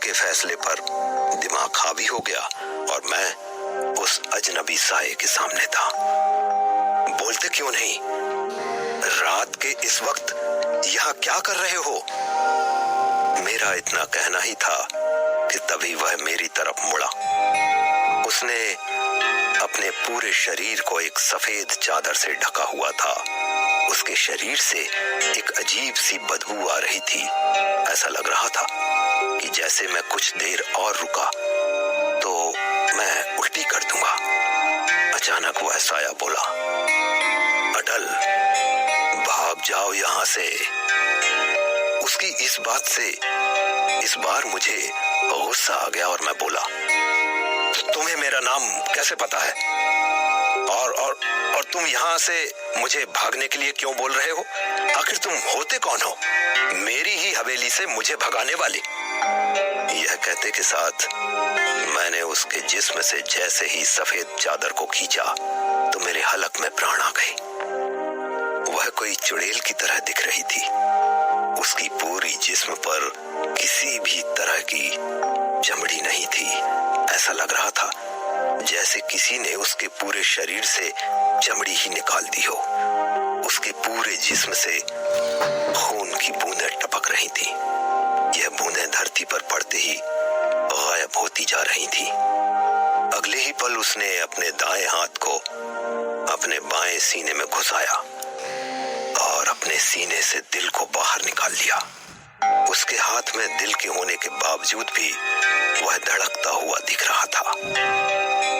के फैसले पर दिमाग हावी हो गया और मैं उस अजनबी साये के सामने था। बोलते क्यों नहीं? रात के इस वक्त यहाँ क्या कर रहे हो? मेरा इतना कहना ही था कि तभी वह मेरी तरफ मुड़ा। उसने अपने पूरे शरीर को एक सफेद चादर से ढका हुआ था। उसके शरीर से एक अजीब सी बदबू आ रही थी। ऐसा लग रहा था कि जैसे मैं कुछ देर और रुका तो मैं उल्टी कर दूंगा। अचानक वह साया बोला, अटल, भाग जाओ यहां से। उसकी इस बात से इस बार मुझे गुस्सा आ गया और मैं बोला, तुम्हें मेरा नाम कैसे पता है? और तुम यहाँ से मुझे भागने के लिए क्यों बोल रहे हो? आखिर तुम होते कौन हो? मेरी ही हवेली से मुझे भगाने वाले? यह कहते के साथ मैंने उसके जिस्म से जैसे ही सफेद चादर को खींचा तो मेरे हलक में प्राण आ गए। वह कोई चुड़ैल की तरह दिख रही थी। उसकी पूरी जिस्म पर किसी भी तरह की चमड़ी नहीं थी। ऐसा लग रहा था जैसे किसी ने उसके पूरे शरीर से चमड़ी ही निकाल दी हो। उसके पूरे जिस्म से खून की बूंदें टपक रही थी। यह बूंदें धरती पर पड़ते ही गायब होती जा रही थी। अगले ही पल उसने अपने दाएं हाथ को अपने बाएं सीने में घुसाया और अपने सीने से दिल को बाहर निकाल लिया। उसके हाथ में दिल के होने के बावजूद भी वह धड़कता हुआ दिख रहा था।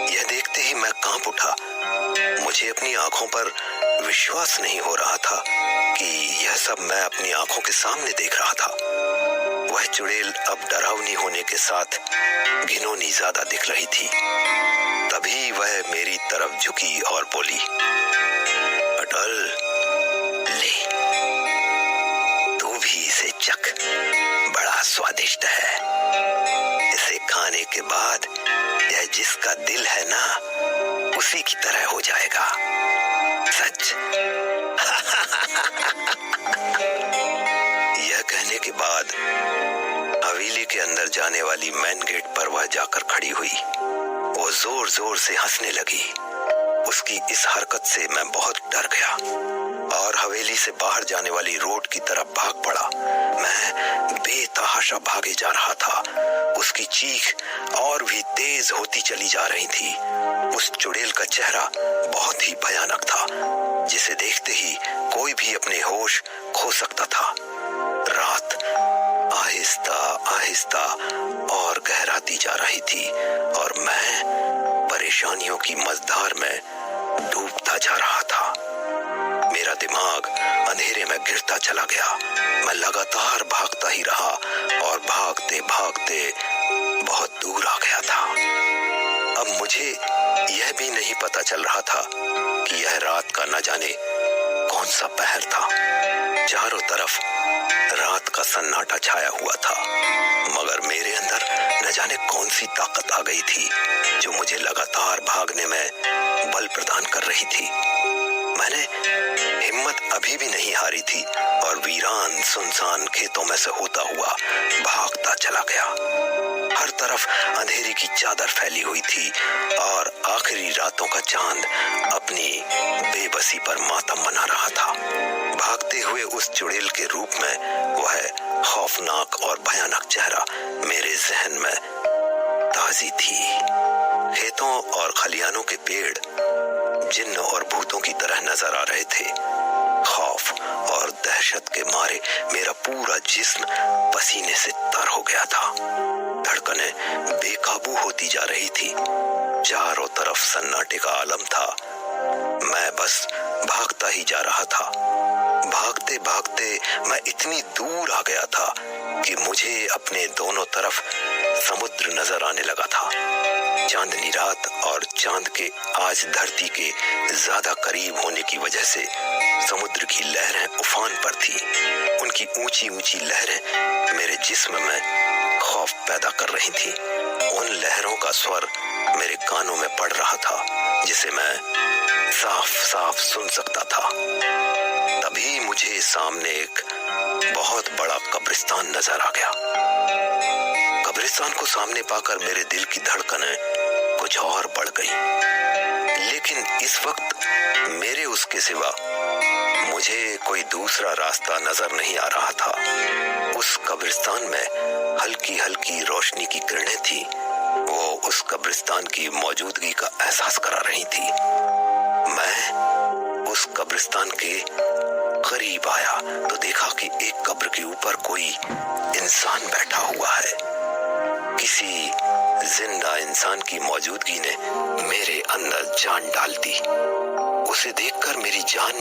यह देखते ही मैं कांप उठा। मुझे अपनी आंखों पर विश्वास नहीं हो रहा था कि यह सब मैं अपनी आंखों के सामने देख रहा था। वह चुड़ैल अब डरावनी होने के साथ घिनौनी ज्यादा दिख रही थी। तभी वह मेरी तरफ झुकी और बोली, अटल, ले, तू भी इसे चख, बड़ा स्वादिष्ट है। इसे खाने के बाद यह जिसका दिल है ना, उसी की तरह हो जाएगा। सच। यह कहने के बाद हवेली के अंदर जाने वाली मेन गेट पर वह जाकर खड़ी हुई। वो जोर जोर से हंसने लगी। उसकी इस हरकत से मैं बहुत डर गया और हवेली से बाहर जाने वाली रोड की तरफ भाग पड़ा। मैं बेतहाशा भागे जा रहा था। उसकी चीख और भी तेज होती चली जा रही थी। उस चुड़ैल का चेहरा बहुत ही भयानक था, जिसे देखते ही कोई भी अपने होश खो सकता था। रात आहिस्ता आहिस्ता और गहराती जा रही थी और मैं परेशानियों की मझधार में डूबता जा रहा था। मेरा दिमाग अंधेरे में गिरता चला गया। मैं लगातार भागता ही रहा और भागते भागते बहुत दूर आ गया था। अब मुझे यह भी नहीं पता चल रहा था कि यह रात का न जाने कौन सा पहर था। चारों तरफ रात का सन्नाटा छाया हुआ था, मगर मेरे अंदर न जाने कौन सी ताकत आ गई थी जो मुझे लगातार भागने में बल प्रदान कर रही थी। मैंने हिम्मत अभी भी नहीं हारी थी और वीरान सुनसान खेतों में से होता हुआ भागता चला गया। हर तरफ अंधेरे की चादर फैली हुई थी और आखिरी रातों का चांद अपनी बेबसी पर मातम मना रहा था। भागते हुए उस चुड़ैल के रूप में वह खौफनाक और भयानक चेहरा मेरे जहन में ताजी थी। खेतों और खलियानों के पेड़ जिन्न और भूतों की तरह नजर आ रहे थे। खौफ और दहशत के मारे मेरा पूरा जिस्म पसीने से तर हो गया था। धड़कनें बेकाबू होती जा रही थी। चारों तरफ सन्नाटे का आलम था। मैं बस भागता ही जा रहा था। भागते भागते मैं इतनी दूर आ गया था कि मुझे अपने दोनों तरफ समुद्र नजर आने लगा था। चांदनी रात और चांद के आज धरती के ज्यादा करीब होने की वजह से समुद्र की लहरें उफान पर थी। उनकी ऊंची ऊंची लहरें मेरे जिस्म में खौफ पैदा कर रही थी। उन लहरों का स्वर मेरे कानों में पड़ रहा था, जिसे मैं साफ साफ सुन सकता था। तभी मुझे सामने एक बहुत बड़ा कब्रिस्तान नजर आ गया। कब्रिस्तान को सामने पाकर मेरे दिल की धड़कनें कुछ और बढ़ गई, लेकिन इस वक्त मेरे उसके सिवा मुझे कोई दूसरा रास्ता नजर नहीं आ रहा था। उस कब्रिस्तान में हल्की हल्की रोशनी की किरणें थी। वो उस कब्रिस्तान की मौजूदगी का एहसास करा रही थी। मैं उस कब्रिस्तान के करीब आया तो देखा कि एक कब्र के ऊपर कोई इंसान बैठा हुआ है। किसी जिंदा इंसान की मौजूदगी ने मेरे अंदर जान डाल दी। उसे देखकर मेरी जान